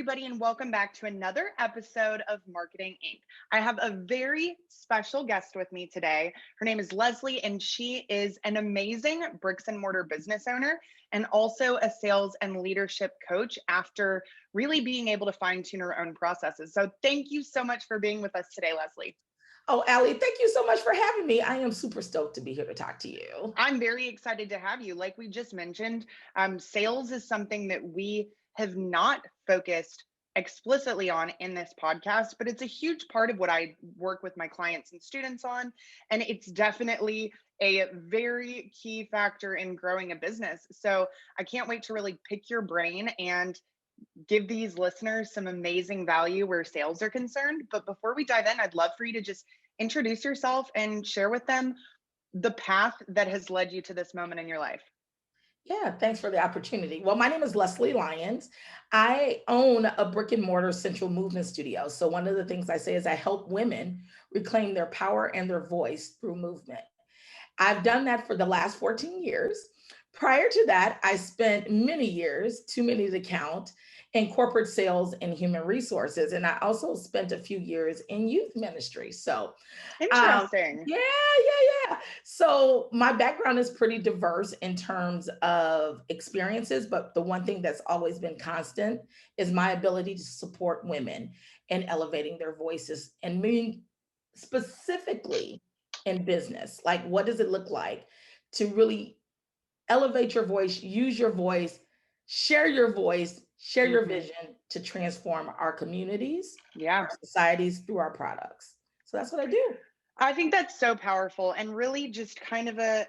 everybody, and welcome back to another episode of Marketing Inc. I have a very special guest with me today. Her name is Leslie, and she is an amazing bricks and mortar business owner and also a sales and leadership coach after really being able to fine tune her own processes. So, thank you so much for being with us today, Leslie. Oh, Allie, thank you so much for having me. I am super stoked to be here to talk to you. I'm very excited to have you. Like we just mentioned, sales is something that we have not focused explicitly on in this podcast, but it's a huge part of what I work with my clients and students on. And it's definitely a very key factor in growing a business. So I can't wait to really pick your brain and give these listeners some amazing value where sales are concerned. But before we dive in, I'd love for you to just introduce yourself and share with them the path that has led you to this moment in your life. Yeah, thanks for the opportunity. Well, my name is Leslie Lyons. I own a brick and mortar central movement studio. So, one of the things I say is I help women reclaim their power and their voice through movement. I've done that for the last 14 years. Prior to that, I spent many years, too many to count, in corporate sales and human resources. And I also spent a few years in youth ministry. Um, Interesting. yeah. So my background is pretty diverse in terms of experiences, but the one thing that's always been constant is my ability to support women in elevating their voices and meaning specifically in business. Like, what does it look like to really elevate your voice, share your Hmm. vision to transform our communities, Yeah. our societies through our products. So that's what I do. I think that's so powerful and really just kind of a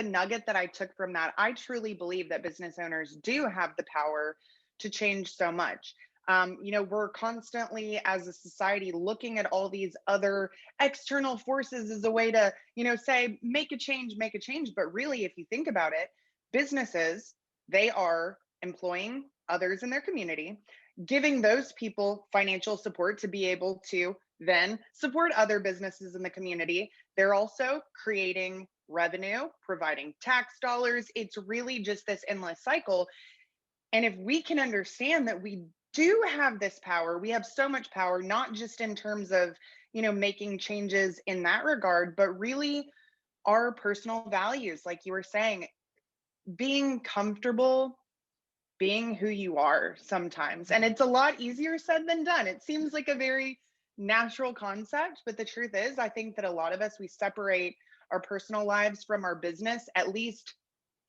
nugget that I took from that. I truly believe that business owners do have the power to change so much. We're constantly as a society looking at all these other external forces as a way to, say, make a change. But really, if you think about it, businesses, they are employing others in their community, giving those people financial support to be able to then support other businesses in the community. They're also creating revenue, providing tax dollars. It's really just this endless cycle. And if we can understand that we do have this power, we have so much power, not just in terms of, making changes in that regard, but really our personal values, like you were saying, being comfortable being who you are sometimes. And it's a lot easier said than done. It seems like a very natural concept, but the truth is, I think that a lot of us, we separate our personal lives from our business, at least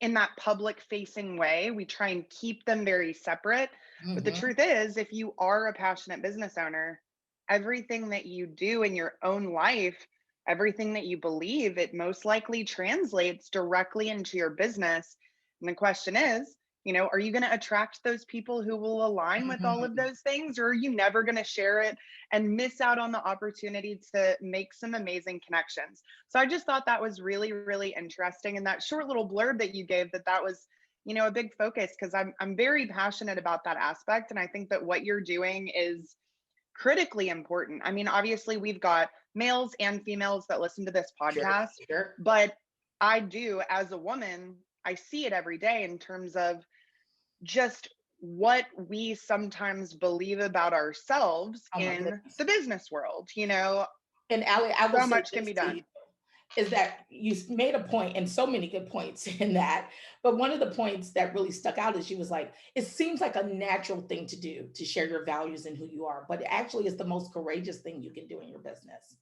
in that public facing way. We try and keep them very separate. But the Mhm. truth is, if you are a passionate business owner, everything that you do in your own life, everything that you believe, it most likely translates directly into your business. And the question is, are you going to attract those people who will align with all of Mhm. those things, or are you never going to share it and miss out on the opportunity to make some amazing connections? So I just thought that was really, really interesting. And that short little blurb that you gave, that was, a big focus, because I'm very passionate about that aspect. And I think that what you're doing is critically important. I mean, obviously, we've got males and females that listen to this Sure, podcast, sure. but I do, as a woman, I see it every day in terms of just what we sometimes believe about ourselves Oh my in goodness. the business world. And Allie, I will So say much can this be to you done. is that you made a point and so many good points in that. But one of the points that really stuck out is she was like, it seems like a natural thing to do to share your values and who you are, but it actually is the most courageous thing you can do in your business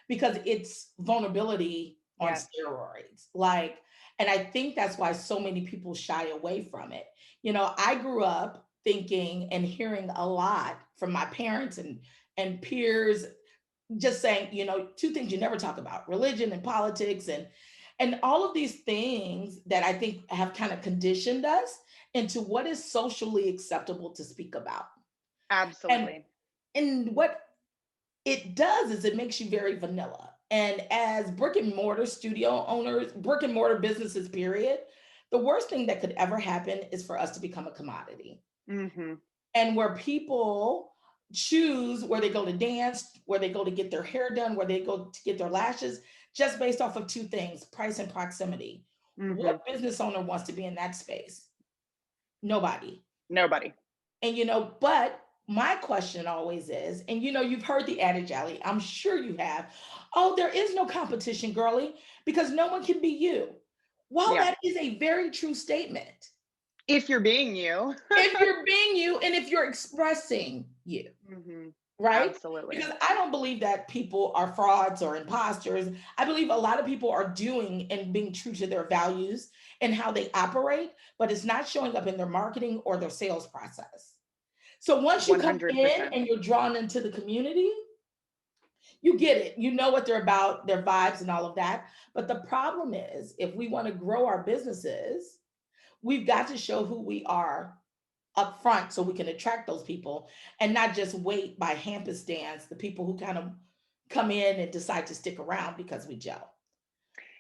because it's vulnerability on Yes. steroids. Like, and I think that's why so many people shy away from it. I grew up thinking and hearing a lot from my parents and peers just saying, two things you never talk about, religion and politics and all of these things that I think have kind of conditioned us into what is socially acceptable to speak about. And Absolutely. and what it does is it makes you very vanilla. And as brick and mortar studio owners, brick and mortar businesses, period, the worst thing that could ever happen is for us to become a commodity. Hmm. And where people choose where they go to dance, where they go to get their hair done, where they go to get their lashes, just based off of two things, price and proximity. Hmm. What business owner wants to be in that space? Nobody. Nobody. And, but my question always is, and you've heard the adage, Allie, I'm sure you have. Oh, there is no competition, girly, because no one can be you. While Yeah. that is a very true statement, If you're being you. if you're being you and if you're expressing you, Hmm. right? Absolutely. Because I don't believe that people are frauds or imposters. I believe a lot of people are doing and being true to their values and how they operate, but it's not showing up in their marketing or their sales process. So once you come in 100%. and you're drawn into the community, you get it. You know what they're about, their vibes and all of that. But the problem is, if we want to grow our businesses, we've got to show who we are up front so we can attract those people and not just wait by happenstance, the people who kind of come in and decide to stick around because we gel.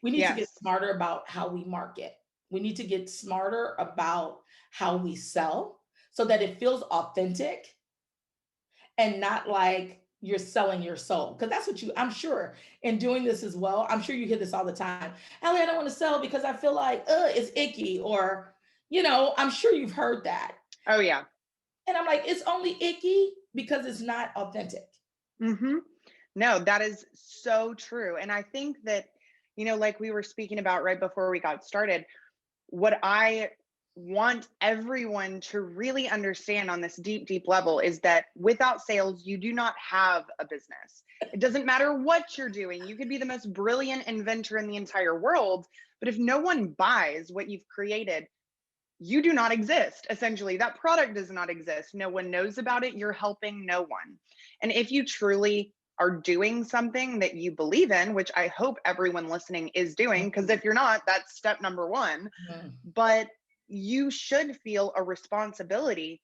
We need to get Yes. smarter about how we market. We need to get smarter about how we sell so that it feels authentic and not like you're selling your soul. Because that's what I'm sure, in doing this as well, I'm sure you hear this all the time. Ellie, I don't want to sell because I feel like, it's icky. Or, I'm sure you've heard that. Oh, yeah. And I'm like, it's only icky because it's not authentic. Hmm. No, that is so true. And I think that, like we were speaking about right before we got started, what I want everyone to really understand on this deep, deep level is that without sales, you do not have a business. It doesn't matter what you're doing. You could be the most brilliant inventor in the entire world, but if no one buys what you've created, you do not exist. Essentially, that product does not exist. No one knows about it. You're helping no one. And if you truly are doing something that you believe in, which I hope everyone listening is doing, because if you're not, that's step number one. Mhm. But you should feel a responsibility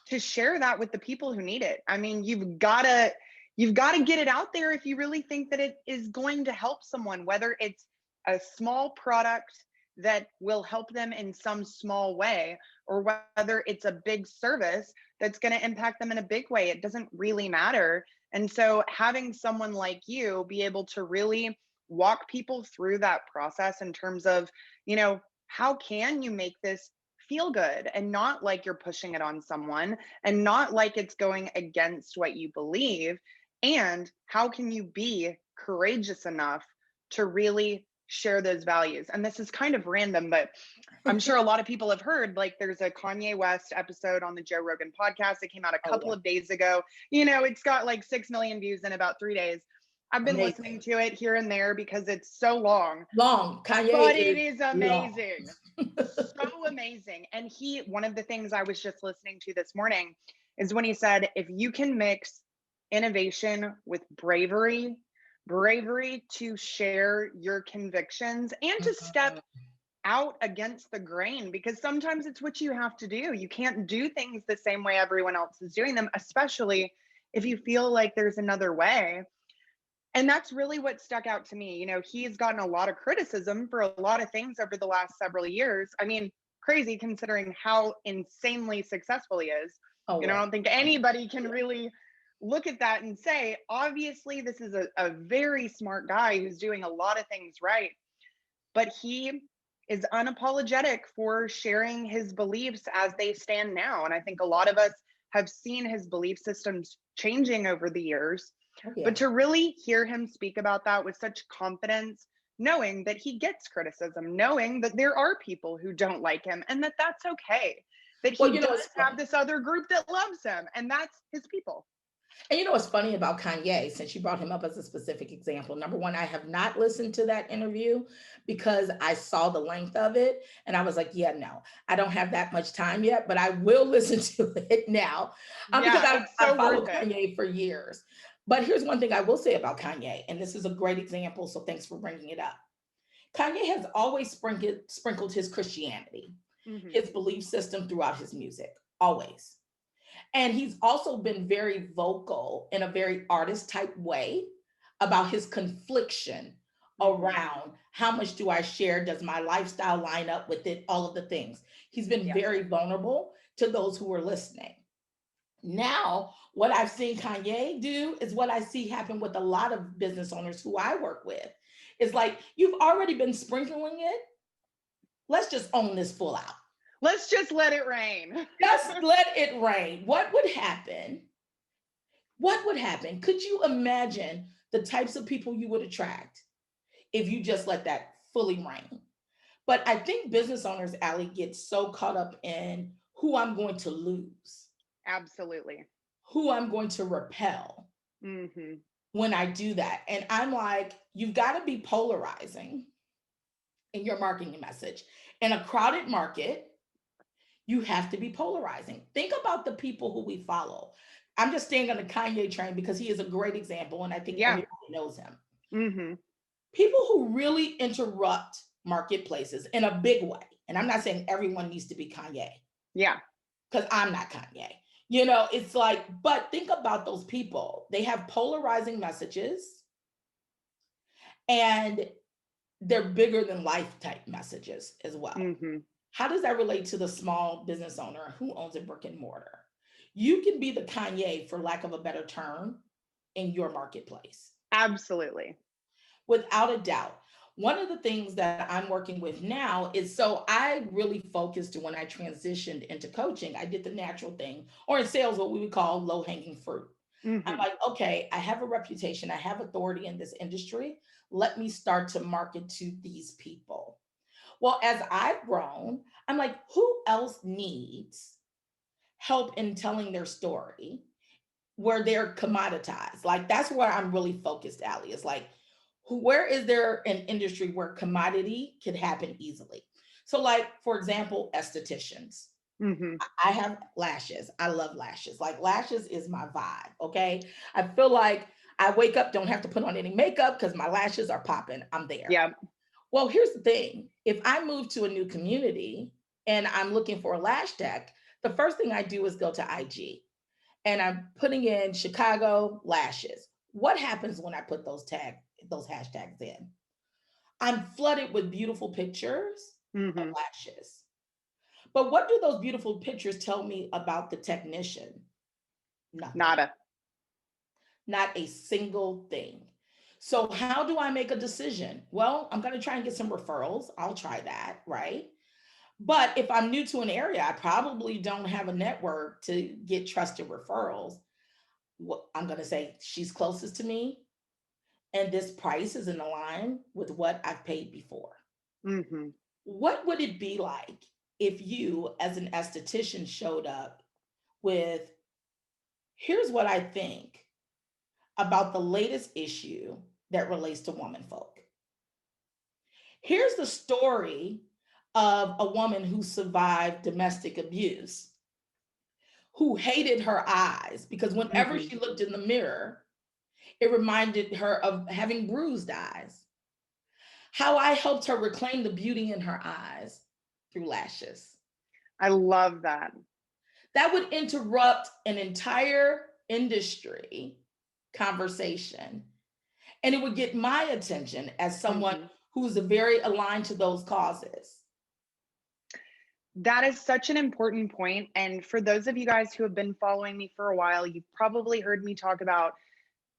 to share that with the people who need it. I mean, you've got to get it out there if you really think that it is going to help someone, whether it's a small product that will help them in some small way, or whether it's a big service that's going to impact them in a big way. It doesn't really matter. And so having someone like you be able to really walk people through that process in terms of, how can you make this feel good and not like you're pushing it on someone and not like it's going against what you believe, and how can you be courageous enough to really share those values. And this is kind of random, but I'm sure a lot of people have heard, like, there's a Kanye West episode on the Joe Rogan podcast that came out a Oh, couple yeah. of days ago. It's got like 6 million views in about 3 days. I've been listening Amazing. to it here and there because it's so long, Long. Kanye but it is is long. amazing. So amazing. And one of the things I was just listening to this morning is when he said, if you can mix innovation with bravery to share your convictions and to step Mhm. out against the grain, because sometimes it's what you have to do. You can't do things the same way everyone else is doing them, especially if you feel like there's another way. And that's really what stuck out to me. He's gotten a lot of criticism for a lot of things over the last several years. I mean, crazy considering how insanely successful he is. Oh, I well. don't think anybody can really look at that and say, obviously, this is a very smart guy who's doing a lot of things right. But he is unapologetic for sharing his beliefs as they stand now. And I think a lot of us have seen his belief systems changing over the years. Oh, But yeah. to really hear him speak about that with such confidence, knowing that he gets criticism, knowing that there are people who don't like him and that that's okay, that Well, he does it's have funny. this other group that loves him, and that's his people. And what's funny about Kanye, since you brought him up as a specific example, number one, I have not listened to that interview because I saw the length of it and I was like, yeah, no, I don't have that much time yet, but I will listen to it now because Yeah, I've, it's I've so worth followed it. Kanye for years. But here's one thing I will say about Kanye, and this is a great example, so thanks for bringing it up. Kanye has always sprinkled his Christianity, Hmm. his belief system throughout his music, always. And he's also been very vocal in a very artist type way about his confliction Hmm. around how much do I share? Does my lifestyle line up with it? All of the things. He's been Yes. very vulnerable to those who are listening. Now, what I've seen Kanye do is what I see happen with a lot of business owners who I work with. It's like, you've already been sprinkling it. Let's just own this full out. Let's just let it rain. Just let it rain. What would happen? What would happen? Could you imagine the types of people you would attract if you just let that fully rain? But I think business owners, Allie, get so caught up in who I'm going to lose, Absolutely. who I'm going to repel Hmm. when I do that. And I'm like, you've got to be polarizing in your marketing message. In a crowded market, you have to be polarizing. Think about the people who we follow. I'm just staying on the Kanye train because he is a great example, and I think Yeah. everybody knows him. Hmm. People who really interrupt marketplaces in a big way. And I'm not saying everyone needs to be Kanye Yeah. because I'm not Kanye. You know, it's like, but think about those people. They have polarizing messages and they're bigger than life type messages as well. Hmm. How does that relate to the small business owner who owns a brick and mortar? You can be the Kanye, for lack of a better term, in your marketplace. Absolutely. Without a doubt. One of the things that I'm working with now is, so I really focused when I transitioned into coaching, I did the natural thing, or in sales, what we would call low hanging fruit. I'm Hmm. like, okay, I have a reputation, I have authority in this industry. Let me start to market to these people. Well, as I've grown, I'm like, who else needs help in telling their story where they're commoditized? Like, that's where I'm really focused, Allie. It's like, where is there an industry where commodity can happen easily? So, like, for example, estheticians. Hmm. I have lashes. I love lashes. Like, lashes is my vibe. Okay. I feel like I wake up, don't have to put on any makeup because my lashes are popping. I'm there. Yeah. Well, here's the thing, if I move to a new community and I'm looking for a lash tech, the first thing I do is go to IG and I'm putting in Chicago lashes. What happens when I put those hashtags in? I'm flooded with beautiful pictures of Hmm. lashes. But what do those beautiful pictures tell me about the technician? Nothing. Nada. Not a single thing. So, how do I make a decision? Well, I'm going to try and get some referrals. I'll try that, right? But if I'm new to an area, I probably don't have a network to get trusted referrals. What I'm going to say, she's closest to me, and this price is in line with what I've paid before. Hmm. What would it be like if you, as an esthetician, showed up with, here's what I think about the latest issue that relates to woman folk? Here's the story of a woman who survived domestic abuse, who hated her eyes because whenever Hmm. she looked in the mirror, it reminded her of having bruised eyes. How I helped her reclaim the beauty in her eyes through lashes. I love that. That would interrupt an entire industry conversation, and it would get my attention as someone Hmm. who's very aligned to those causes. That is such an important point. And for those of you guys who have been following me for a while, you've probably heard me talk about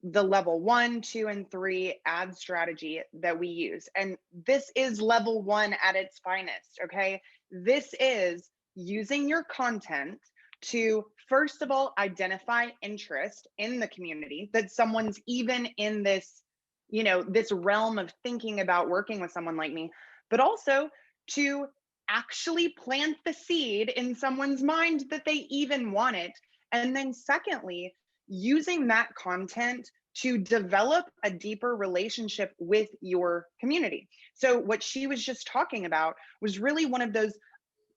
the level 1, 2, and 3 ad strategy that we use. And this is level 1 at its finest. Okay. This is using your content to, first of all, identify interest in the community, that someone's even in this, this realm of thinking about working with someone like me, but also to actually plant the seed in someone's mind that they even want it. And then, secondly, using that content to develop a deeper relationship with your community. So, what she was just talking about was really one of those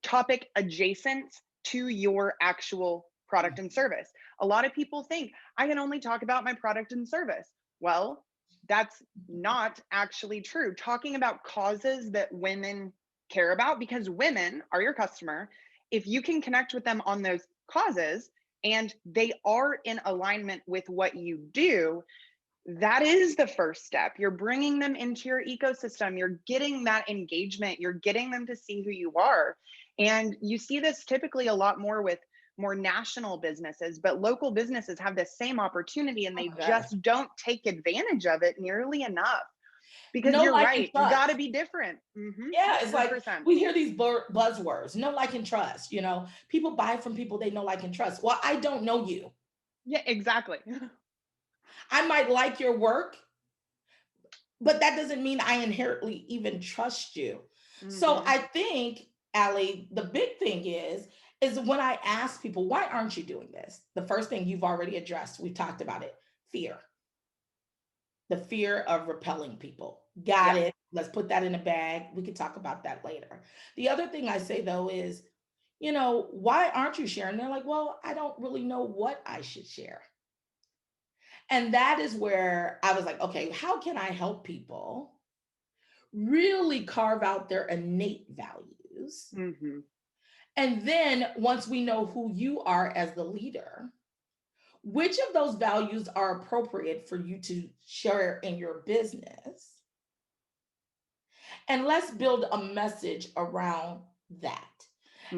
topic adjacent to your actual product and service. A lot of people think I can only talk about my product and service. Well, that's not actually true. Talking about causes that women care about, because women are your customer, if you can connect with them on those causes and they are in alignment with what you do, that is the first step. You're bringing them into your ecosystem. You're getting that engagement. You're getting them to see who you are. And you see this typically a lot more with more national businesses, but local businesses have the same opportunity and Oh they my gosh. just don't take advantage of it nearly enough. Because No, you're like, and right. You got to trust. be different. Yeah, it's like 100%. we hear these buzzwords, know, like, and trust. People buy from people they know, like, and trust. Well, I don't know you. Yeah, exactly. I might like your work, but that doesn't mean I inherently even trust you. So hmm I think, Allie, the big thing is when I ask people, why aren't you doing this? The first thing you've already addressed, we talked about it, fear. The fear of repelling people. Got Yeah. it. Let's put that in a bag. We can talk about that later. The other thing I say though is, why aren't you sharing? They're like, well, I don't really know what I should share. And that is where I was like, okay, how can I help people really carve out their innate values? hmm And then once we know who you are as the leader, which of those values are appropriate for you to share in your business? And let's build a message around that.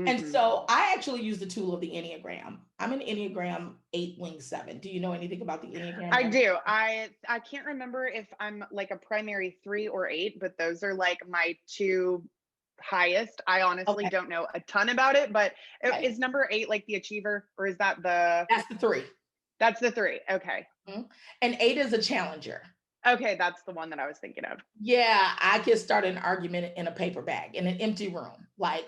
And hmm so I actually use the tool of the Enneagram. I'm an Enneagram 8 wing 7. Do you know anything about the Enneagram? I do. I can't remember if I'm like a primary 3 or 8, but those are like my two highest. I honestly Okay. don't know a ton about it, but Okay. is number 8 like the achiever, or is that the That's the 3. that's the 3? Okay. Mhm. And 8 is a challenger. Okay, that's the one that I was thinking of. Yeah, I could start an argument in a paper bag in an empty room. Like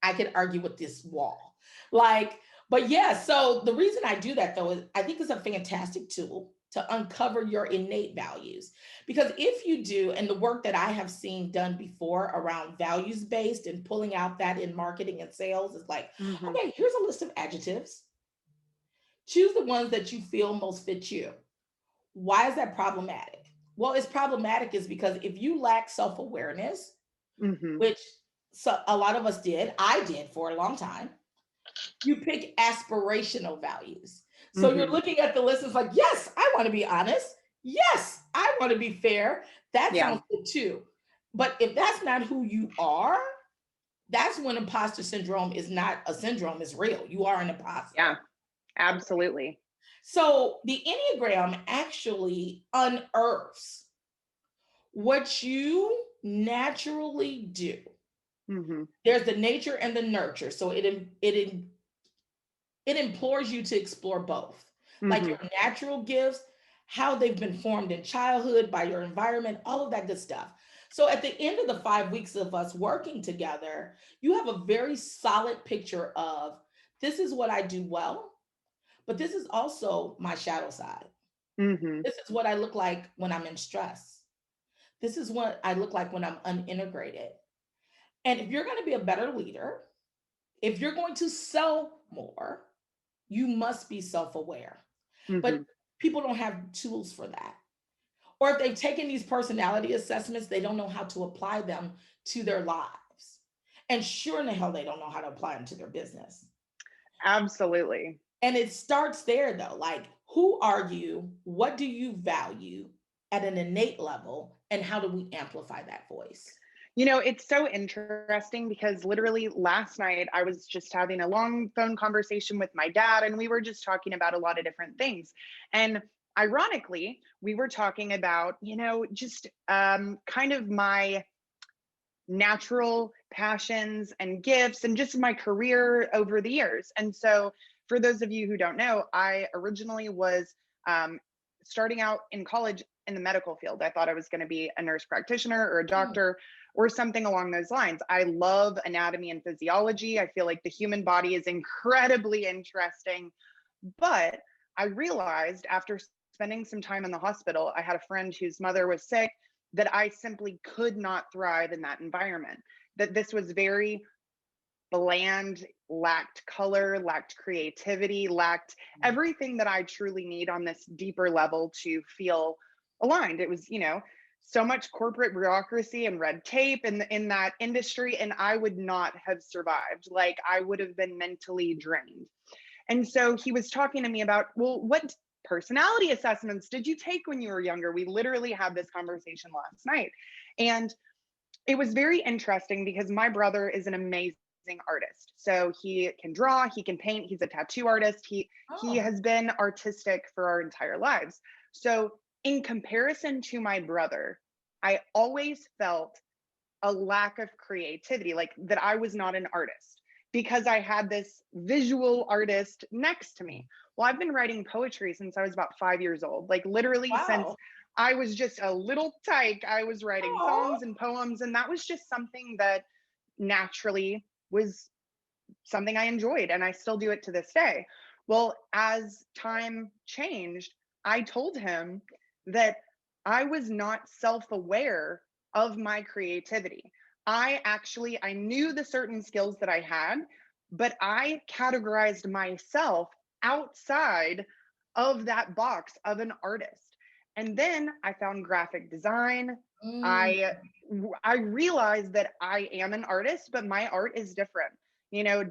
I could argue with this wall. Like, but yeah, so the reason I do that though is I think it's a fantastic tool to uncover your innate values. Because if you do, and the work that I have seen done before around values based and pulling out that in marketing and sales is like, hmm okay, here's a list of adjectives. Choose the ones that you feel most fit you. Why is that problematic? Well, it's problematic is because if you lack self awareness, hmm which so a lot of us did, I did for a long time, you pick aspirational values. So you're hmm looking at the list, it's like, yes, I want to be honest. Yes, I want to be fair. That Yeah. sounds good too. But if that's not who you are, that's when imposter syndrome is not a syndrome, it's real. You are an imposter. Yeah. Absolutely. So the Enneagram actually unearths what you naturally do. hmm There's the nature and the nurture. So it implores you to explore both, like hmm your natural gifts, how they've been formed in childhood by your environment, all of that good stuff. So at the end of the 5 weeks of us working together, you have a very solid picture of this is what I do well, but this is also my shadow side. hmm This is what I look like when I'm in stress. This is what I look like when I'm unintegrated. And if you're going to be a better leader, if you're going to sell more, you must be self aware. But hmm people don't have tools for that. Or if they've taken these personality assessments, they don't know how to apply them to their lives. And sure in the hell, they don't know how to apply them to their business. Absolutely. And it starts there though. Like, who are you? What do you value at an innate level? And how do we amplify that voice? It's so interesting because literally last night I was just having a long phone conversation with my dad, and we were just talking about a lot of different things. And ironically, we were talking about, just kind of my natural passions and gifts and just my career over the years. And so, for those of you who don't know, I originally was um, starting out in college in the medical field. I thought I was going to be a nurse practitioner or a Mm, doctor or something along those lines. I love anatomy and physiology. I feel like the human body is incredibly interesting. But I realized after spending some time in the hospital, I had a friend whose mother was sick, that I simply could not thrive in that environment. That this was very bland, lacked color, lacked creativity, lacked mm, everything that I truly need on this deeper level to feel aligned. It was, so much corporate bureaucracy and red tape in that industry, and I would not have survived. Like I would have been mentally drained. And so he was talking to me about, well, what personality assessments did you take when you were younger? We literally had this conversation last night. And it was very interesting because my brother is an amazing artist. So he can draw, he can paint, he's a tattoo artist. He oh, has been artistic for our entire lives. So in comparison to my brother, I always felt a lack of creativity, like that I was not an artist because I had this visual artist next to me. Well, I've been writing poetry since I was about 5 years old, like literally since Wow. I was just a little tyke. I was writing Oh, songs and poems, and that was just something that naturally was something I enjoyed, and I still do it to this day. Well, as time changed, I told him that I was not self-aware of my creativity. I knew the certain skills that I had, but I categorized myself outside of that box of an artist. And then I found graphic design. mm, I I realized that I am an artist, but my art is different.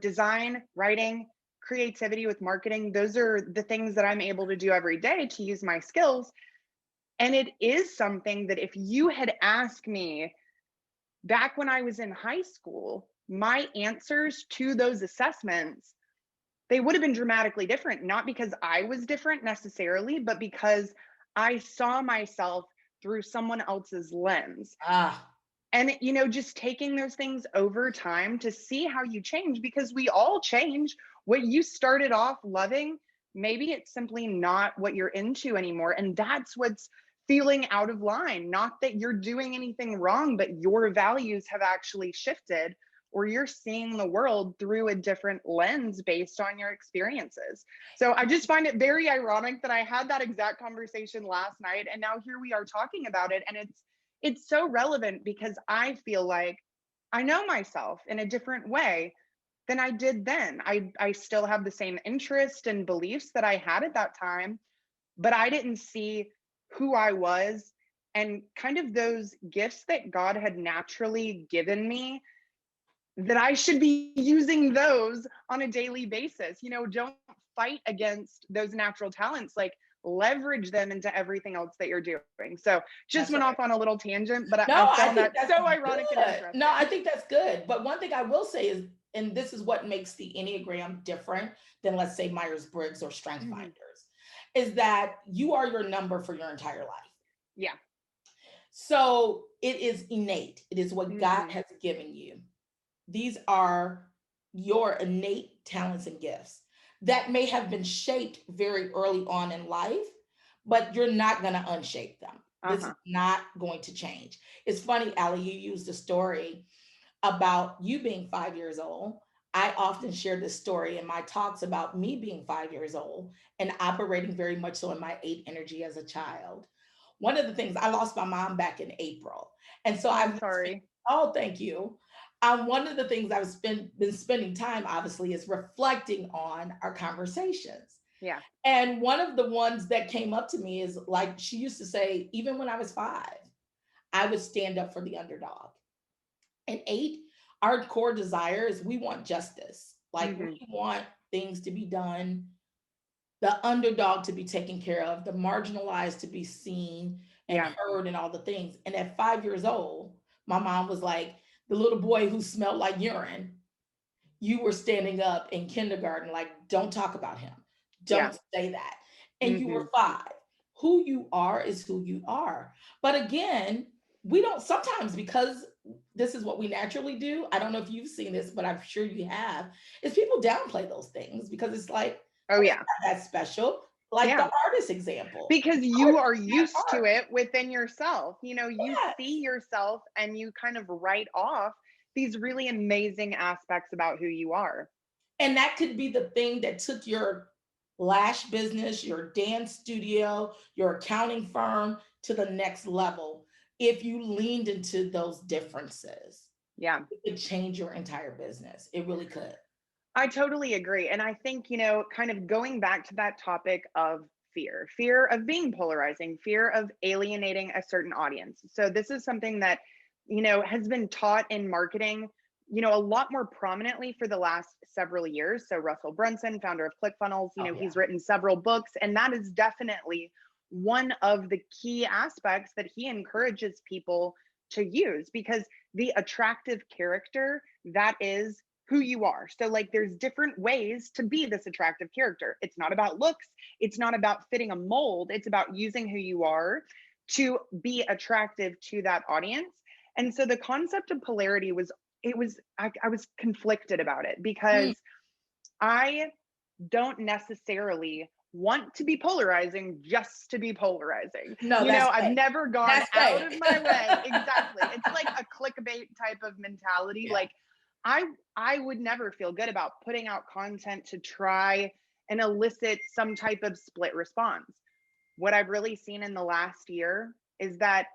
Design, writing, creativity with marketing, those are the things that I'm able to do every day to use my skills. And it is something that if you had asked me back when I was in high school, my answers to those assessments, they would have been dramatically different, not because I was different necessarily, but because I saw myself through someone else's lens. ah, And just taking those things over time to see how you change, because we all change. What you started off loving, maybe it's simply not what you're into anymore, and that's what's feeling out of line. Not that you're doing anything wrong, but your values have actually shifted, or you're seeing the world through a different lens based on your experiences. So I just find it very ironic that I had that exact conversation last night, and now here we are talking about it, and it's so relevant because I feel like I know myself in a different way than I did then. I still have the same interest and beliefs that I had at that time, but I didn't see who I was and kind of those gifts that God had naturally given me, that I should be using those on a daily basis. Don't fight against those natural talents, like leverage them into everything else that you're doing. So just that's went right. off on a little tangent, but I, No, I I found think that that's so ironic and good. No, I interesting. think that's good. But one thing I will say is, and this is what makes the Enneagram different than, let's say, Myers-Briggs or Strength Hmm. Finders, is that you are your number for your entire life. Yeah. So it is innate. It is what God Hmm. has given you. These are your innate talents and gifts that may have been shaped very early on in life, but you're not going to unshape them. This is Uh-huh. not going to change. It's funny, Allie, you used a story about you being 5 years old. I often share this story in my talks about me being 5 years old and operating very much so in my eight energy as a child. One of the things, I lost my mom back in April. And so Oh, I've I'm been spending, sorry. oh, thank you. One of the things been spending time, obviously, is reflecting on our conversations. Yeah. And one of the ones that came up to me is like, she used to say, even when I was 5, I would stand up for the underdog. And 8, our core desire is we want justice. Like we Hmm. want things to be done, the underdog to be taken care of, the marginalized to be seen and Yeah. heard, and all the things. And at 5 years old, my mom was like, the little boy who smelled like urine, you were standing up in kindergarten, like, don't talk about him. Yeah. Don't say that. And you Hmm. were 5. Who you are is who you are. But again, we don't sometimes, because this is what we naturally do. I don't know if you've seen this, but I'm sure you have, is people downplay those things because it's like, Oh, oh, it's yeah. not that special. Like the Yeah. artist example. Because you Artists are can't used to art. it within yourself. You see Yes. yourself and you kind of write off these really amazing aspects about who you are. And that could be the thing that took your lash business, your dance studio, your accounting firm to the next level. If you leaned into those differences, Yeah. it could change your entire business. It really could. I totally agree. And I think, kind of going back to that topic of fear of being polarizing, fear of alienating a certain audience. So, this is something that, has been taught in marketing, a lot more prominently for the last several years. So, Russell Brunson, founder of ClickFunnels, Oh, he's yeah. written several books, and that is definitely one of the key aspects that he encourages people to use, because the attractive character, that is who you are. So, like, there's different ways to be this attractive character. It's not about looks, it's not about fitting a mold, it's about using who you are, to be attractive to that audience. And so the concept of polarity was, I was conflicted about it Mm. because I don't necessarily want to be polarizing just to be polarizing. No, that's I've fake. never gone That's out fake. of my way. Exactly. It's like a clickbait type of mentality. Yeah. Like I would never feel good about putting out content to try and elicit some type of split response. What I've really seen in the last year is that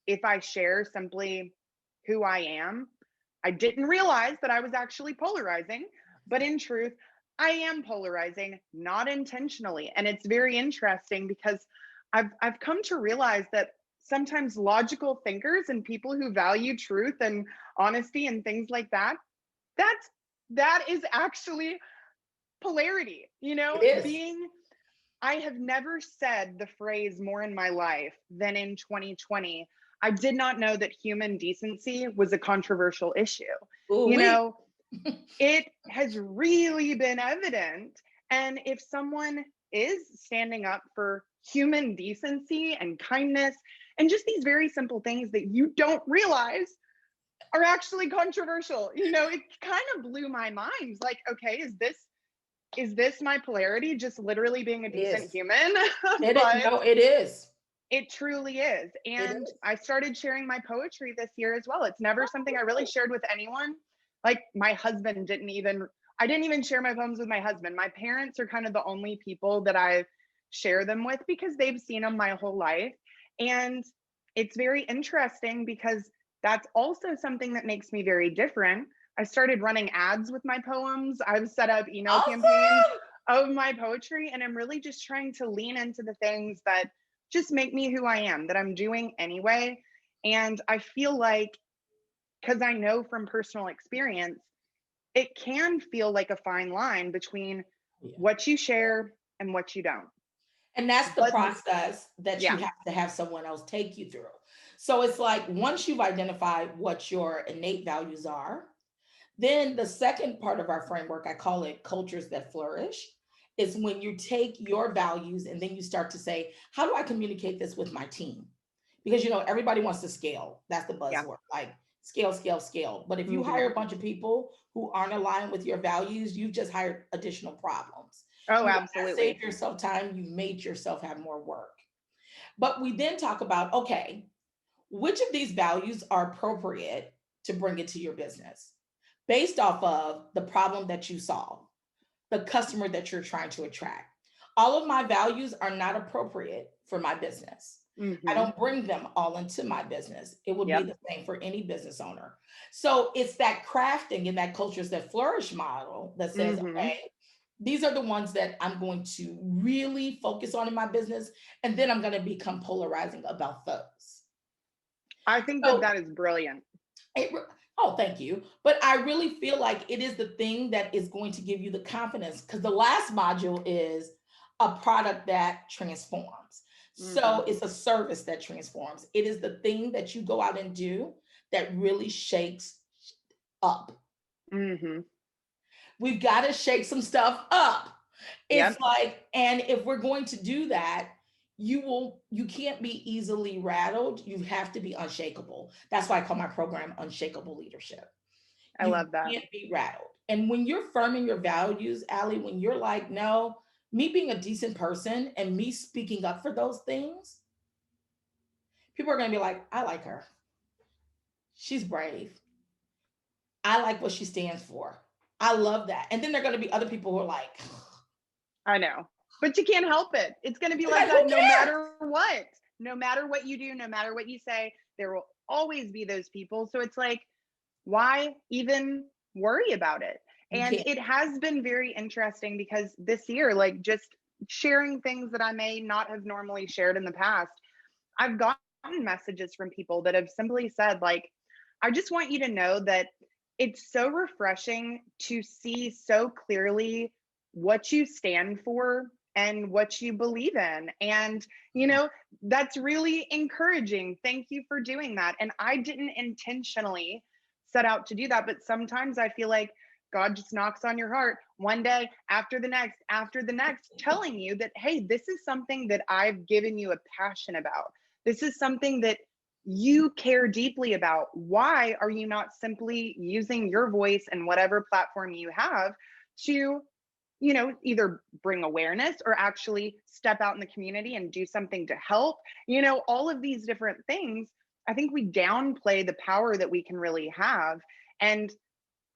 if I share simply who I am, I didn't realize that I was actually polarizing, but in truth, I am polarizing, not intentionally. And it's very interesting because I've come to realize that sometimes logical thinkers and people who value truth and honesty and things like that, that's that is actually polarity. It is. Being I have never said the phrase more in my life than in 2020. I did not know that human decency was a controversial issue. Ooh, You we. know, it has really been evident. And if someone is standing up for human decency and kindness and just these very simple things that you don't realize are actually controversial, it kind of blew my mind. Like, okay, is this my polarity, just literally being a It decent is. human? It is. But No, it is. it truly is. It And is. I started sharing my poetry this year as well. It's never something I really shared with anyone. Like my husband I didn't even share my poems with my husband. My parents are kind of the only people that I share them with because they've seen them my whole life. And it's very interesting because that's also something that makes me very different. I started running ads with my poems. I've set up email campaigns Awesome. of my poetry, and I'm really just trying to lean into the things that just make me who I am, that I'm doing anyway. And I feel like, because I know from personal experience, it can feel like a fine line between Yeah. what you share and what you don't. And that's the But process that you yeah, have to have someone else take you through. So it's like once you've identified what your innate values are, then the second part of our framework, I call it cultures that flourish, is when you take your values and then you start to say, how do I communicate this with my team? Because everybody wants to scale. That's the yeah. buzzword, like scale, scale, scale. But if you Hmm. hire a bunch of people who aren't aligned with your values, you've just hired additional problems. Oh, You have not saved absolutely. yourself time, you've made yourself have more work. But we then talk about, okay, which of these values are appropriate to bring into your business based off of the problem that you solve, the customer that you're trying to attract. All of my values are not appropriate for my business. I Hmm. don't bring them all into my business. It would be Yep. the same for any business owner. So it's that crafting and that cultures that flourish model that says, Hmm. okay, these are the ones that I'm going to really focus on in my business. And then I'm going to become polarizing about those. I think that So that is brilliant. it, oh, thank you. But I really feel like it is the thing that is going to give you the confidence because the last module is a product that transforms. Hmm. So it's a service that transforms. It is the thing that you go out and do that really shakes up. Hmm. We've got to shake some stuff up. It's Yep. like, and if we're going to do that, you can't be easily rattled. You have to be unshakable. That's why I call my program Unshakable Leadership. I You love that. can't be rattled. And when you're firm in your values, Allie, when you're like, no, me being a decent person and me speaking up for those things, people are going to be like, I like her. She's brave. I like what she stands for. I love that. And then there are going to be other people who are like, I know. But you can't help it. It's going to be like like, who that no cares? matter what. No matter what you do, no matter what you say, there will always be those people. So it's like, why even worry about it? You And can't. it has been very interesting because this year, like just sharing things that I may not have normally shared in the past, I've gotten messages from people that have simply said, like, I just want you to know that it's so refreshing to see so clearly what you stand for and what you believe in. And, that's really encouraging. Thank you for doing that. And I didn't intentionally set out to do that, but sometimes I feel like God just knocks on your heart one day after the next, telling you that, hey, this is something that I've given you a passion about. This is something that you care deeply about. Why are you not simply using your voice and whatever platform you have to, either bring awareness or actually step out in the community and do something to help? All of these different things. I think we downplay the power that we can really have and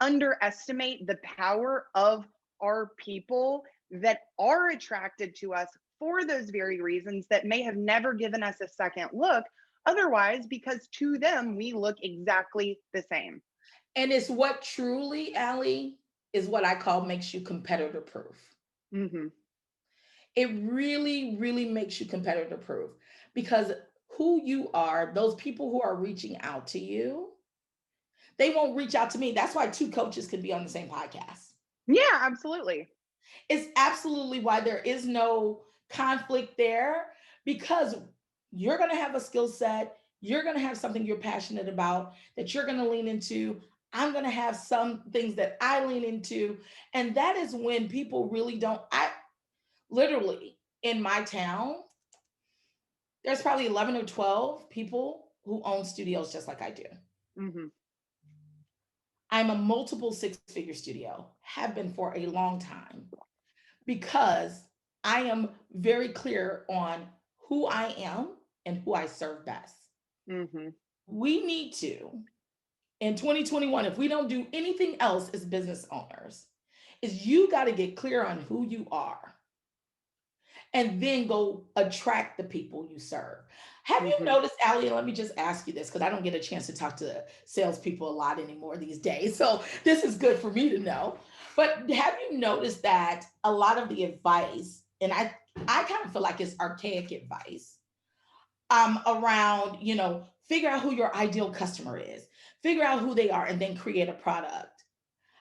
underestimate the power of our people that are attracted to us for those very reasons, that may have never given us a second look otherwise, because to them we look exactly the same. And it's what truly, Allie, is what I call makes you competitor proof. Mm-hmm. It really, really makes you competitor proof, because who you are, those people who are reaching out to you, they won't reach out to me. That's why two coaches could be on the same podcast. Yeah, absolutely. It's absolutely why there is no conflict there, because you're going to have a skill set. You're going to have something you're passionate about that you're going to lean into. I'm going to have some things that I lean into. And that is when people really don't. I literally, in my town, there's probably 11 or 12 people who own studios just like I do. Mm-hmm. I'm a multiple six-figure studio, have been for a long time, because I am very clear on who I am and who I serve best. Mm-hmm. We need to, in 2021, if we don't do anything else as business owners, is you got to get clear on who you are and then go attract the people you serve. Have you Mm-hmm. noticed, Allie, and let me just ask you this, because I don't get a chance to talk to salespeople a lot anymore these days. So this is good for me to know. But have you noticed that a lot of the advice, and I kind of feel like it's archaic advice, around, figure out who your ideal customer is, figure out who they are, and then create a product.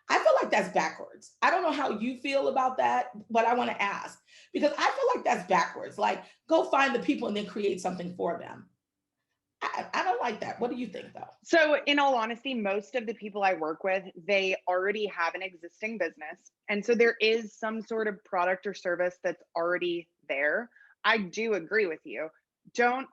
I feel like that's backwards. I don't know how you feel about that, but I want to ask, because I feel like that's backwards. Like, go find the people and then create something for them. I don't like that. What do you think, though? So, in all honesty, most of the people I work with, they already have an existing business. And so there is some sort of product or service that's already there. I do agree with you. Don't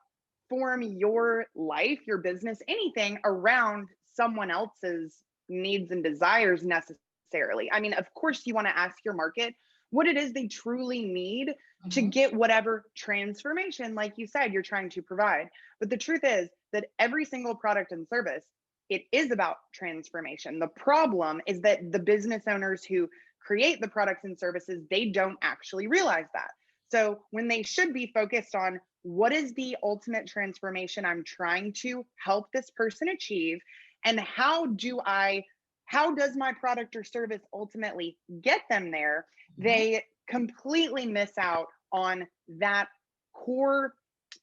form your life, your business, anything around someone else's needs and desires necessarily. I mean, of course, you want to ask your market what it is they truly need to Mhm. get whatever transformation, like you said, you're trying to provide. But the truth is that every single product and service, it is about transformation. The problem is that the business owners who create the products and services, they don't actually realize that. So when they should be focused on what is the ultimate transformation I'm trying to help this person achieve, and how does my product or service ultimately get them there, Mhm. they completely miss out on that core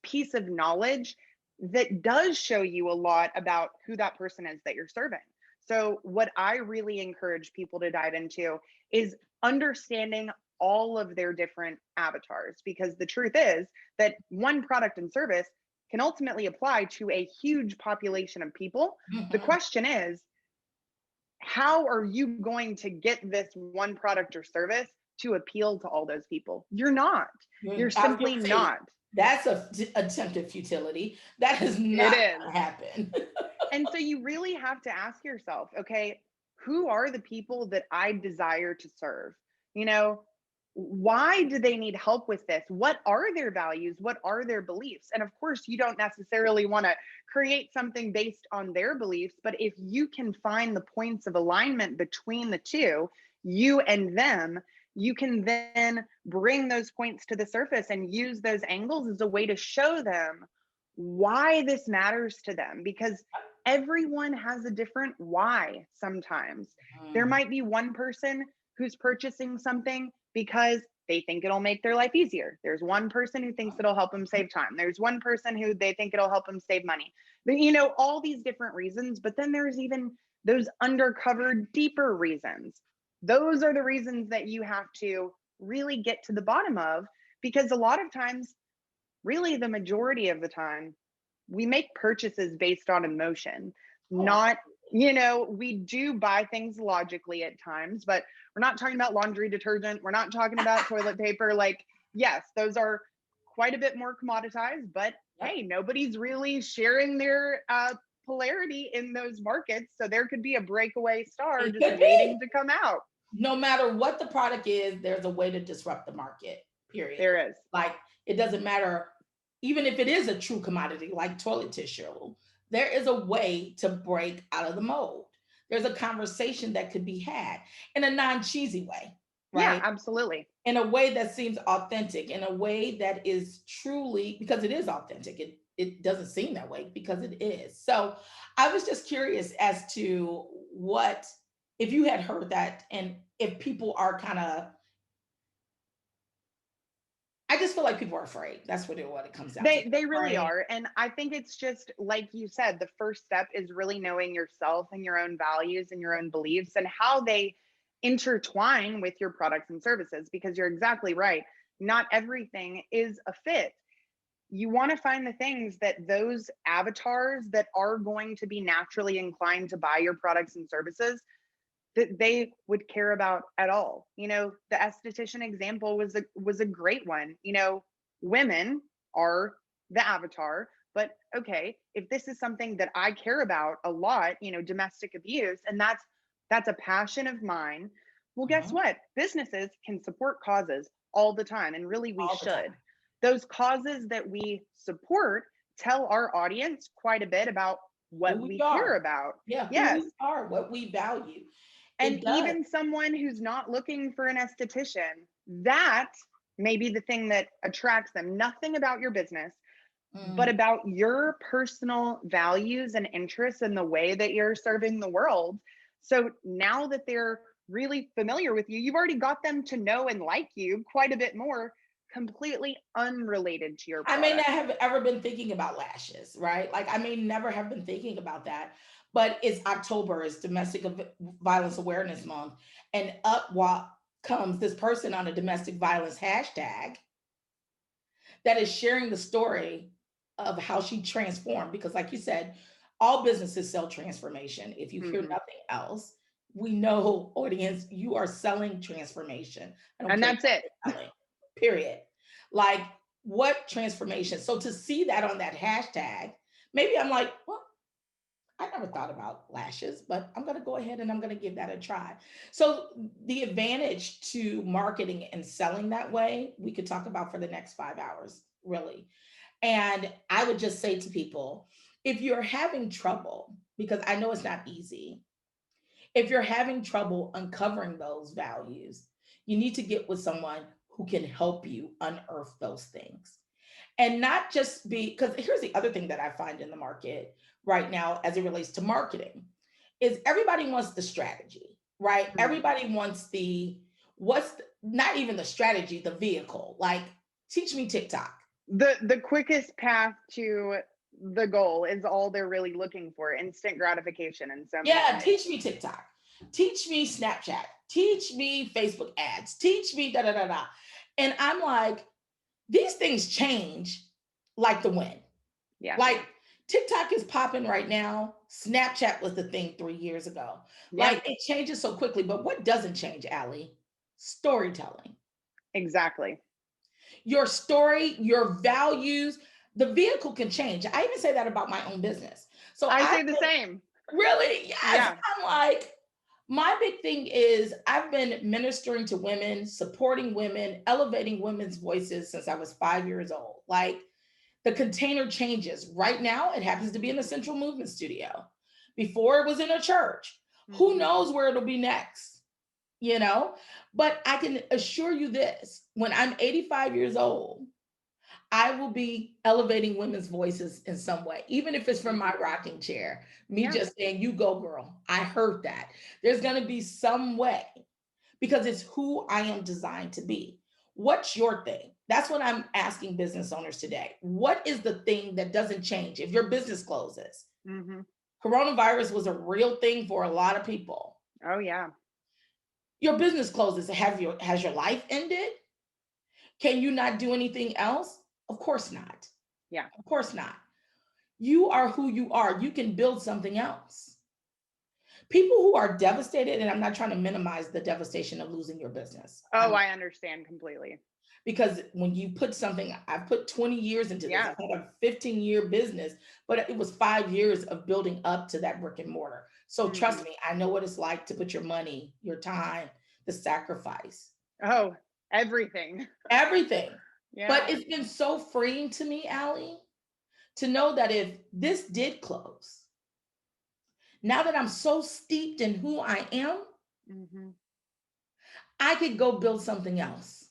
piece of knowledge that does show you a lot about who that person is that you're serving. So, what I really encourage people to dive into is understanding all of their different avatars, because the truth is that one product and service can ultimately apply to a huge population of people. The Mhm. question is, how are you going to get this one product or service to appeal to all those people? You're not. You're I was going simply to say, not. that's a attempted futility. That is It not is. going to happen. And so you really have to ask yourself, okay, who are the people that I desire to serve? You know, why do they need help with this? What are their values? What are their beliefs? And of course, you don't necessarily want to create something based on their beliefs, but if you can find the points of alignment between the two, you and them, you can then bring those points to the surface and use those angles as a way to show them why this matters to them, because everyone has a different why. Sometimes there Mhm. might be one person who's purchasing something because they think it'll make their life easier. There's one person who thinks it'll help them save time. There's one person who they think it'll help them save money. But, all these different reasons. But then there's even those undercover, deeper reasons. Those are the reasons that you have to really get to the bottom of, because a lot of times, really the majority of the time, we make purchases based on emotion, Oh, not, we do buy things logically at times, but we're not talking about laundry detergent. We're not talking about toilet paper. Like, yes, those are quite a bit more commoditized, but Yep. hey, nobody's really sharing their polarity in those markets. So there could be a breakaway star It just could be. waiting to come out. No matter what the product is, there's a way to disrupt the market, period. There is. Like it doesn't matter, even if it is a true commodity like toilet tissue, there is a way to break out of the mold. There's a conversation that could be had in a non cheesy way, Yeah, right? absolutely. In a way that seems authentic, in a way that is truly, because it is authentic. It doesn't seem that way because it is. So I was just curious as to what, if you had heard that, and if people are kind of, I just feel like people are afraid. That's what it comes down to. They really Afraid. are. And I think it's just like you said, the first step is really knowing yourself and your own values and your own beliefs and how they intertwine with your products and services, because you're exactly right. Not everything is a fit. You want to find the things that those avatars that are going to be naturally inclined to buy your products and services, that they would care about at all. The esthetician example was a great one. Women are the avatar, but okay, if this is something that I care about a lot, domestic abuse, and that's a passion of mine, well, guess Mhm. what? Businesses can support causes all the time, and really we All the should. time. Those causes that we support tell our audience quite a bit about Who what we we care are. about. Yeah, who Yes. we are, what we value. And It does. even someone who's not looking for an esthetician, that may be the thing that attracts them. Nothing about your business, but Mm. about your personal values and interests and the way that you're serving the world. So now that they're really familiar with you, you've already got them to know and like you quite a bit more, completely unrelated to your I may not product. have ever been thinking about lashes, right? Like I may never have been thinking about that. But it's October, it's Violence Awareness Month, and up comes this person on a domestic violence hashtag that is sharing the story of how she transformed. Because, like you said, all businesses sell transformation. If you hear Hmm. nothing else, we know, audience, you are selling transformation. I don't And care that's what it. you're selling, period. Like, what transformation? So, to see that on that hashtag, maybe I'm like, well, I never thought about lashes, but I'm going to go ahead and I'm going to give that a try. So, the advantage to marketing and selling that way, we could talk about for the next 5 hours, really. And I would just say to people, if you're having trouble, because I know it's not easy, if you're having trouble uncovering those values, you need to get with someone who can help you unearth those things. And not just be, because here's the other thing that I find in the market right now as it relates to marketing is everybody wants the strategy, right? Mhm. Everybody wants not even the strategy, the vehicle. Like, teach me TikTok. The quickest path to the goal is all they're really looking for, instant gratification in so many Yeah, ways. teach me TikTok. Teach me Snapchat. Teach me Facebook ads. Teach me da da da da. And I'm like, these things change like the wind. Yeah. Like TikTok is popping right now. Snapchat was the thing 3 years ago. Yeah, Like it changes so quickly. But what doesn't change, Allie? Storytelling. exactly. Your story, your values, the vehicle can change. I even say that about my own business. So I I say the same. really, yes, Yeah. I'm like, my big thing is I've been ministering to women, supporting women, elevating women's voices since I was 5 years old. Like the container changes. Right now, it happens to be in a central movement studio. Before it was in a church. Who Hmm. knows where it'll be next? You know? But I can assure you this, when I'm 85 years old, I will be elevating women's voices in some way, even if it's from my Hmm. rocking chair. Me Yeah. just saying, you go, girl. I heard that. There's going to be some way because it's who I am designed to be. What's your thing? That's what I'm asking business owners today. What is the thing that doesn't change if your business closes? Hmm. Coronavirus was a real thing for a lot of people. Oh, yeah. Your business closes. Has your life ended? Can you not do anything else? Of course not. Yeah. Of course not. You are who you are. You can build something else. People who are devastated, and I'm not trying to minimize the devastation of losing your business. Oh, I understand completely. Because when you put something, I've put 20 years into this. Yeah. I've had a 15-year business, but it was 5 years of building up to that brick and mortar. So Hmm. trust me, I know what it's like to put your money, your time, the sacrifice, Oh, everything. everything. But Yeah. it's been so freeing to me, Allie, to know that if this did close, now that I'm so steeped in who I am, Hmm. I could go build something else.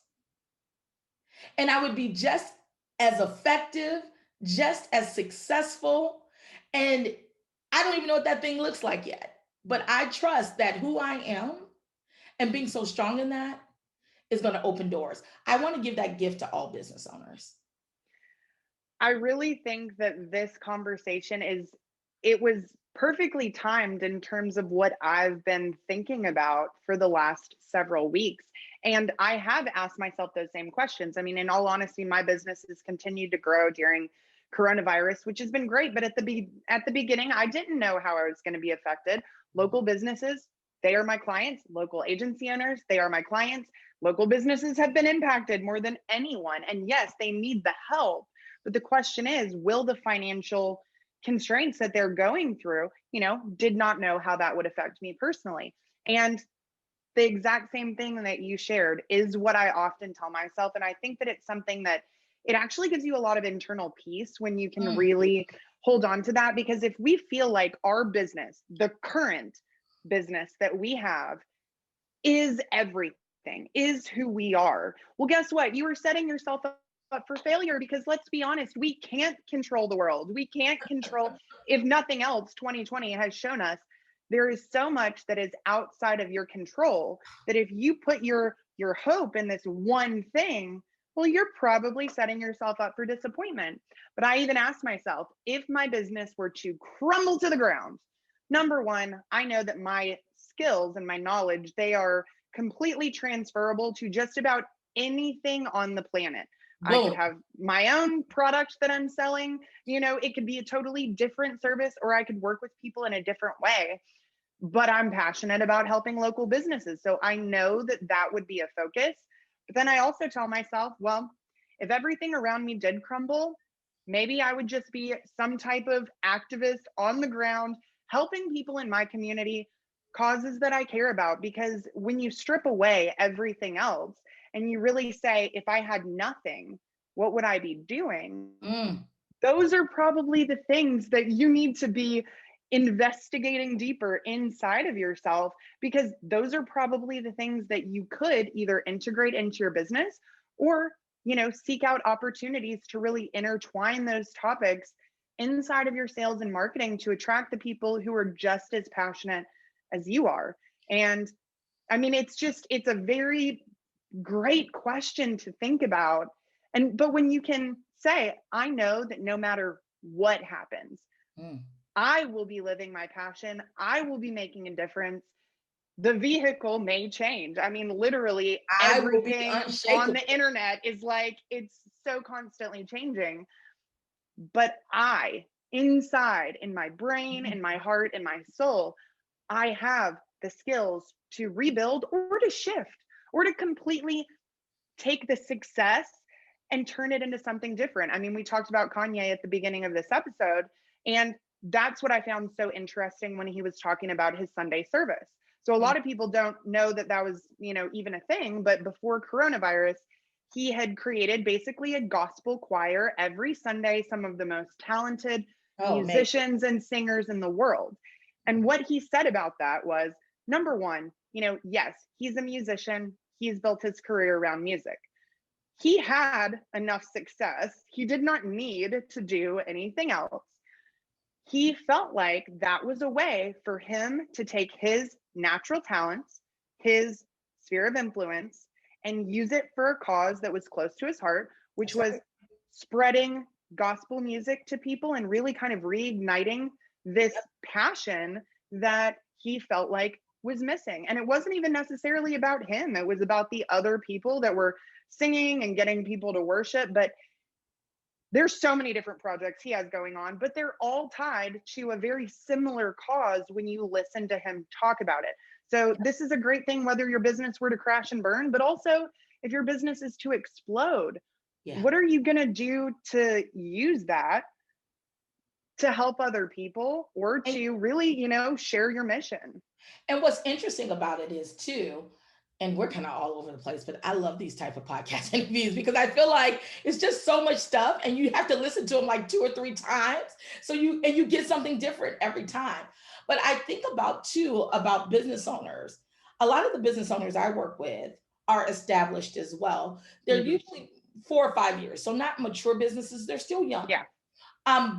And I would be just as effective, just as successful. And I don't even know what that thing looks like yet. But I trust that who I am and being so strong in that is going to open doors. I want to give that gift to all business owners. I really think that this conversation it was perfectly timed in terms of what I've been thinking about for the last several weeks. And I have asked myself those same questions. I mean, in all honesty, my business has continued to grow during coronavirus, which has been great. But at the beginning, I didn't know how I was going to be affected. Local businesses, they are my clients. Local agency owners, they are my clients. Local businesses have been impacted more than anyone. And yes, they need the help, but the question is, will the financial constraints that they're going through, did not know how that would affect me personally. And the exact same thing that you shared is what I often tell myself. And I think that it's something that it actually gives you a lot of internal peace when you can Mm, really hold on to that. Because if we feel like our business, the current business that we have, is everything, is who we are. Well, guess what? You are setting yourself up for failure because let's be honest, we can't control the world. We can't control, if nothing else, 2020 has shown us there is so much that is outside of your control that if you put your hope in this one thing, well, you're probably setting yourself up for disappointment. But I even asked myself, if my business were to crumble to the ground, number one, I know that my skills and my knowledge, they are completely transferable to just about anything on the planet. I could boom. have my own product that I'm selling, it could be a totally different service, or I could work with people in a different way. But I'm passionate about helping local businesses. So I know that that would be a focus. But then I also tell myself, well, if everything around me did crumble, maybe I would just be some type of activist on the ground, helping people in my community, causes that I care about. Because when you strip away everything else and you really say, if I had nothing, what would I be doing? Mm, Those are probably the things that you need to be investigating deeper inside of yourself, because those are probably the things that you could either integrate into your business or seek out opportunities to really intertwine those topics inside of your sales and marketing to attract the people who are just as passionate as you are. And I mean, it's a very great question to think about. But when you can say, I know that no matter what happens, mm. I will be living my passion, I will be making a difference. The vehicle may change. I mean, literally I will be everything on the unshakable. internet is like, it's so constantly changing. But inside, in my brain, in my heart, in my soul, I have the skills to rebuild or to shift or to completely take the success and turn it into something different. I mean, we talked about Kanye at the beginning of this episode, and that's what I found so interesting when he was talking about his Sunday service. So a Mm, lot of people don't know that that was, even a thing, but before coronavirus, he had created basically a gospel choir every Sunday, some of the most talented oh, amazing. musicians and singers in the world. And what he said about that was, number one, yes, he's a musician, he's built his career around music. He had enough success. He did not need to do anything else. He felt like that was a way for him to take his natural talents, his sphere of influence, and use it for a cause that was close to his heart, which That's was right. spreading gospel music to people and really kind of reigniting this passion that he felt like was missing. And it wasn't even necessarily about him, it was about the other people that were singing and getting people to worship. But there's so many different projects he has going on, but they're all tied to a very similar cause when you listen to him talk about it. So this is a great thing whether your business were to crash and burn, but also if your business is to explode, Yeah. what are you going to do to use that to help other people or And to really, share your mission? And what's interesting about it is too, and we're kind of all over the place, but I love these type of podcast interviews because I feel like it's just so much stuff and you have to listen to them like 2 or 3 times. So you get something different every time. But I think about too about business owners. A lot of the business owners I work with are established as well. They're Hmm. usually 4 or 5 years. So not mature businesses, they're still young. Yeah.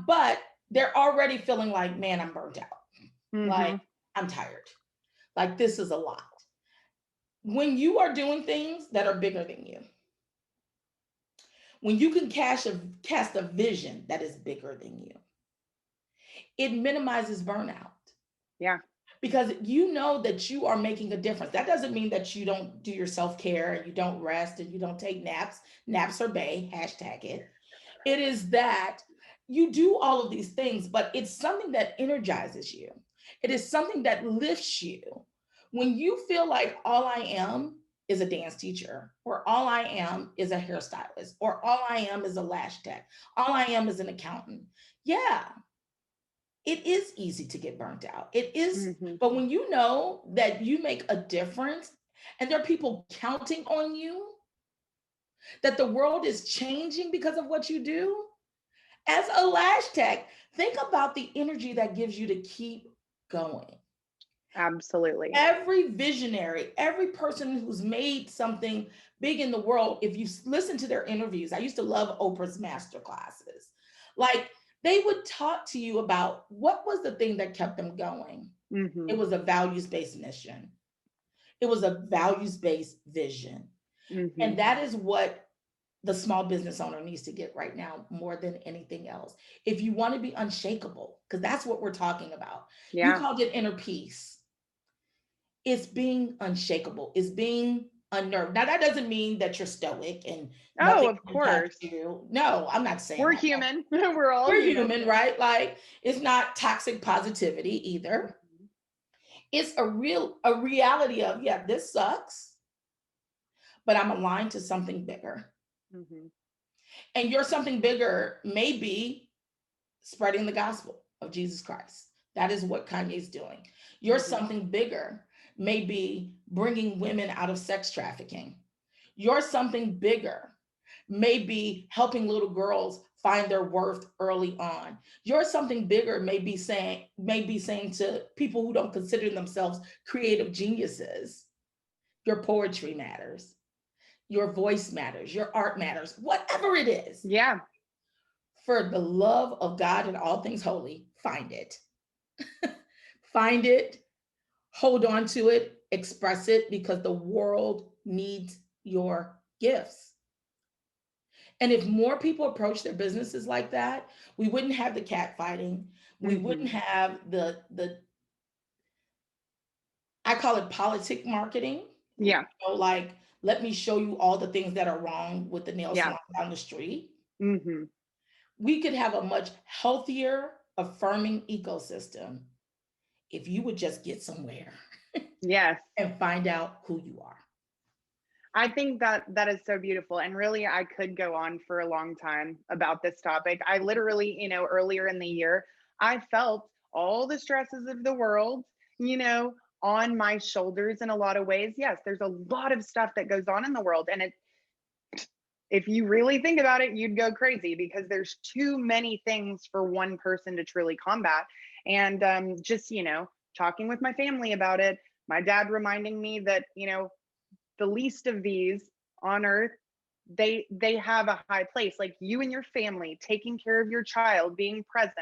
But they're already feeling like, man, I'm burnt out. Like Hmm. I'm tired. Like this is a lot. When you are doing things that are bigger than you, when you can cast a vision that is bigger than you, it minimizes burnout Yeah. because you know that you are making a difference. That doesn't mean that you don't do your self-care and you don't rest and you don't take naps. Naps are bae, hashtag it. It is that you do all of these things, but it's something that energizes you. It is something that lifts you. When you feel like all I am is a dance teacher, or all I am is a hairstylist, or all I am is a lash tech, all I am is an accountant. Yeah, it is easy to get burnt out. It is, Hmm. but when you know that you make a difference and there are people counting on you, that the world is changing because of what you do, as a lash tech, think about the energy that gives you to keep going. Absolutely. Every visionary, every person who's made something big in the world, if you listen to their interviews, I used to love Oprah's master classes. Like they would talk to you about what was the thing that kept them going. Hmm. It was a values-based mission. It was a values-based vision. Hmm. And that is what the small business owner needs to get right now more than anything else. If you want to be unshakable, because that's what we're talking about. You Yeah. called it inner peace. It's being unshakable, it's being unnerved. Now, that doesn't mean that you're stoic and Oh, nothing of can impact course. you. No, I'm not saying We're that. human. We're all We're human. human, right? Like it's not toxic positivity either. Mhm. It's a reality of, yeah, this sucks, but I'm aligned to something bigger. Mhm. And your something bigger may be spreading the gospel of Jesus Christ. That is what Kanye's doing. Your Mhm. something bigger may be bringing women out of sex trafficking. Your something bigger may be helping little girls find their worth early on. Your something bigger may be saying to people who don't consider themselves creative geniuses, your poetry matters, your voice matters, your art matters, whatever it is. Yeah. For the love of God and all things holy, find it. Find it, hold on to it, express it because the world needs your gifts. And if more people approach their businesses like that, we wouldn't have the cat fighting. We wouldn't Mhm. have the I call it politic marketing. Yeah. Like let me show you all the things that are wrong with the nail Yeah. salon down the street. Mhm. We could have a much healthier, affirming ecosystem if you would just get somewhere Yes. and find out who you are. I think that that is so beautiful. And really, I could go on for a long time about this topic. I literally, earlier in the year, I felt all the stresses of the world, you know, on my shoulders in a lot of ways. Yes, there's a lot of stuff that goes on in the world. And if you really think about it, you'd go crazy because there's too many things for one person to truly combat. And just, talking with my family about it, my dad reminding me that, the least of these on earth, they have a high place, like you and your family taking care of your child, being present,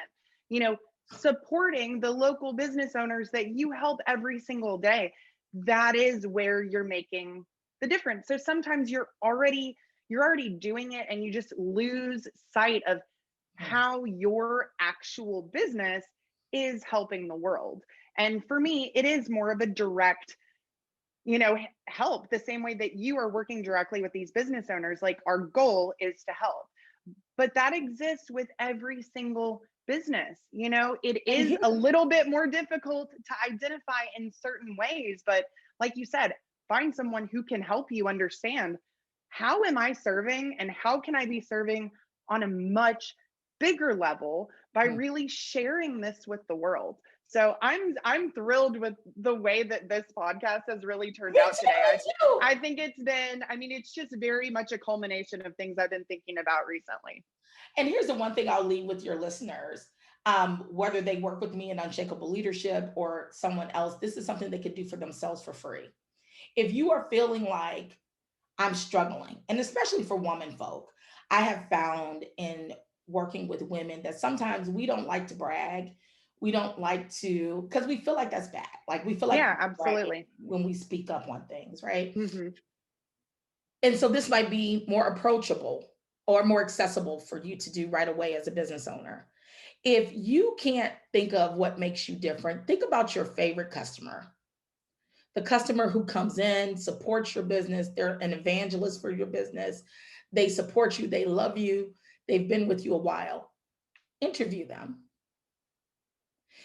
you know supporting the local business owners that you help every single day. That is where you're making the difference. So sometimes you're already doing it and you just lose sight of Yes. how your actual business is helping the world. And for me, it is more of a direct, help, the same way that you are working directly with these business owners. Like our goal is to help, but that exists with every single business. It And is here, a little bit more difficult to identify in certain ways, but like you said, find someone who can help you understand, how am I serving and how can I be serving on a much bigger level by Mm. really sharing this with the world. So I'm thrilled with the way that this podcast has really turned Me out today. too, me too. I think it's been, I mean, it's just very much a culmination of things I've been thinking about recently. And here's the one thing I'll leave with your listeners. Whether they work with me in Unshakable Leadership or someone else, this is something they could do for themselves for free. If you are feeling like I'm struggling, and especially for woman folk, I have found in working with women that sometimes we don't like to brag. We don't like to, because we feel like that's bad. Like we feel like Yeah, we're bragging absolutely. when we speak up on things, right? Hmm. And so this might be more approachable or more accessible for you to do right away as a business owner. If you can't think of what makes you different, think about your favorite customer. The customer who comes in, supports your business, they're an evangelist for your business. They support you, they love you, they've been with you a while. Interview them.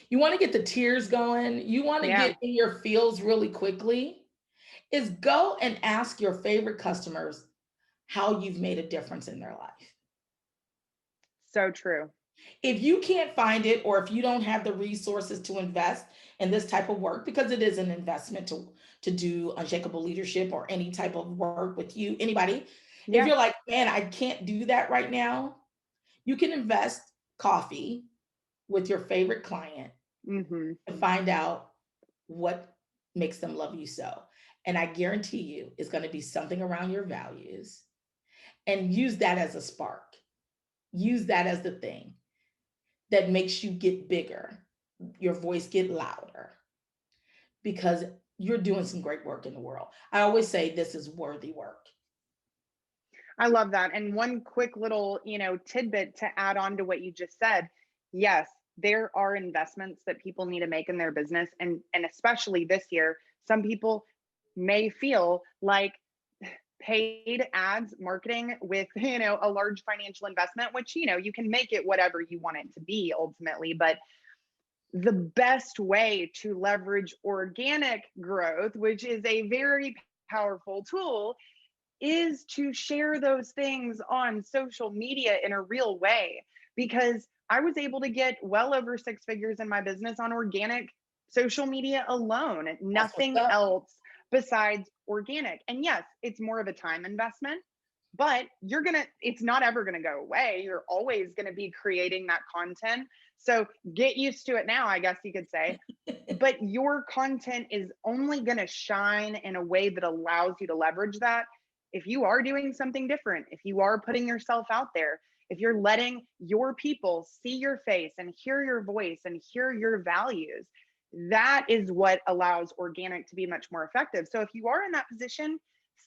You want to get the tears going, you want to Yeah, get in your feels really quickly, is go and ask your favorite customers how you've made a difference in their life. so true. If you can't find it, or if you don't have the resources to invest in this type of work, because it is an investment to do Unshakable Leadership or any type of work with you, anybody, if Yeah. you're like, man, I can't do that right now, you can invest coffee with your favorite client Hmm. and find out what makes them love you so. And I guarantee you it's going to be something around your values, and use that as a spark. Use that as the thing that makes you get bigger, your voice get louder, because you're doing some great work in the world. I always say this is worthy work. I love that. And one quick little, tidbit to add on to what you just said. Yes, there are investments that people need to make in their business. And especially this year, some people may feel like paid ads marketing with, a large financial investment, which, you can make it whatever you want it to be ultimately. But the best way to leverage organic growth, which is a very powerful tool, is to share those things on social media in a real way. Because I was able to get well over six figures in my business on organic social media alone, That's what's nothing up. else besides organic. And yes, it's more of a time investment, but it's not ever gonna go away. You're always gonna be creating that content. So get used to it now, I guess you could say. But your content is only going to shine in a way that allows you to leverage that if you are doing something different, if you are putting yourself out there, if you're letting your people see your face and hear your voice and hear your values. That is what allows organic to be much more effective. So if you are in that position,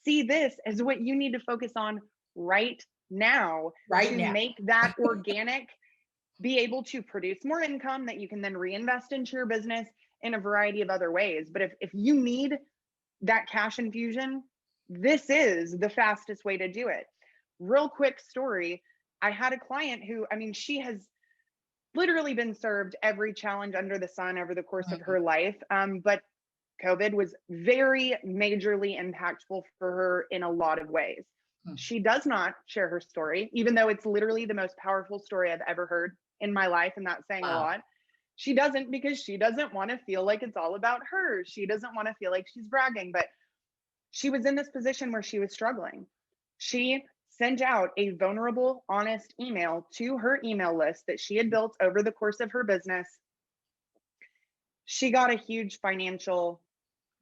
see this as what you need to focus on right now Right to now. make that organic be able to produce more income that you can then reinvest into your business in a variety of other ways. But if you need that cash infusion, this is the fastest way to do it. Real quick story. I had a client who, I mean, she has literally been served every challenge under the sun over the course of Mhm. her life. But COVID was very majorly impactful for her in a lot of ways. Mhm. She does not share her story, even though it's literally the most powerful story I've ever heard in my life. And that's saying a Wow. lot. She doesn't, because she doesn't want to feel like it's all about her. She doesn't want to feel like she's bragging, but she was in this position where she was struggling. She sent out a vulnerable, honest email to her email list that she had built over the course of her business. She got a huge financial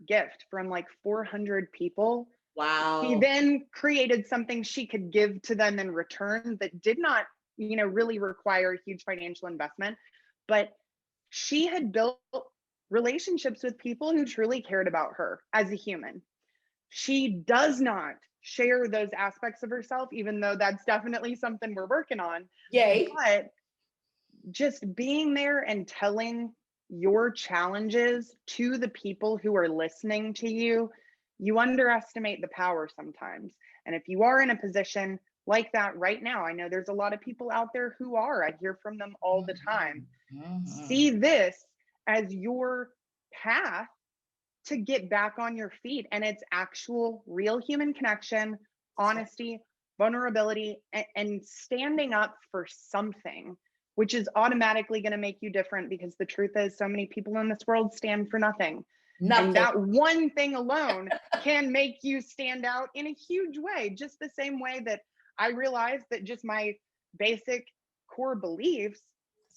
gift from like 400 people. She Wow. then created something she could give to them in return that did not, really require a huge financial investment. But she had built relationships with people who truly cared about her as a human. She does not share those aspects of herself, even though that's definitely something we're working on. Yay. But just being there and telling your challenges to the people who are listening to you, you underestimate the power sometimes. And if you are in a position like that right now, I know there's a lot of people out there who are, I hear from them all the time. Mhm. Mhm. See this as your path to get back on your feet. And it's actual real human connection honesty, vulnerability, and standing up for something, which is automatically going to make you different, because the truth is, so many people in this world stand for nothing. And Nothing. that one thing alone can make you stand out in a huge way. Just the same way that I realized that just my basic core beliefs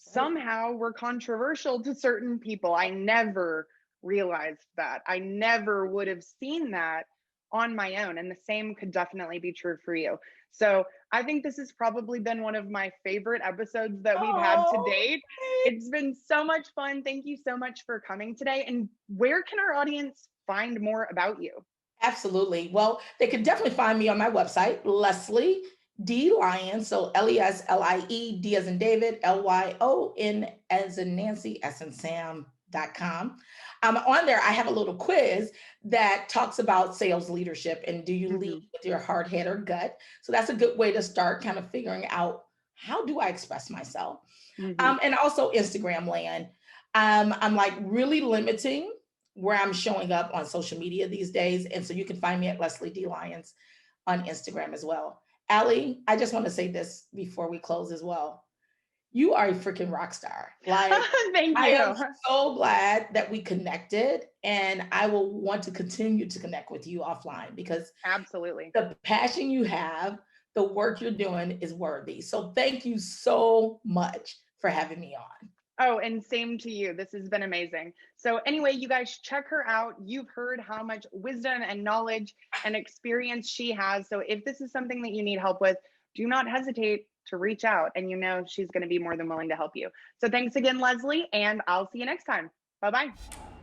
Right. somehow were controversial to certain people. I never realized that. I never would have seen that on my own. And the same could definitely be true for you. So I think this has probably been one of my favorite episodes that we've had to Oh, date. It's been so much fun. Thank you so much for coming today. And where can our audience find more about you? absolutely. Well, they could definitely find me on my website, Leslie D. Lyons. So Leslie, D as in David, Lyon as in Nancy, S in Sam.com. On there, I have a little quiz that talks about sales leadership and do you lead Mm-hmm. with your heart, head, or gut? So that's a good way to start kind of figuring out how do I express myself. Mm-hmm. And also Instagram land. I'm like really limiting where I'm showing up on social media these days. And so you can find me at Leslie D. Lyons on Instagram as well. Allie, I just want to say this before we close as well. You are a freaking rock star. Like, Thank I am you. so glad that we connected, and I will want to continue to connect with you offline because Absolutely. the passion you have, the work you're doing is worthy. So thank you so much for having me on. Oh, and same to you. This has been amazing. So, anyway, you guys check her out. You've heard how much wisdom and knowledge and experience she has. So, if this is something that you need help with, do not hesitate to reach out. And you know, she's going to be more than willing to help you. So, thanks again, Leslie, and I'll see you next time. Bye bye.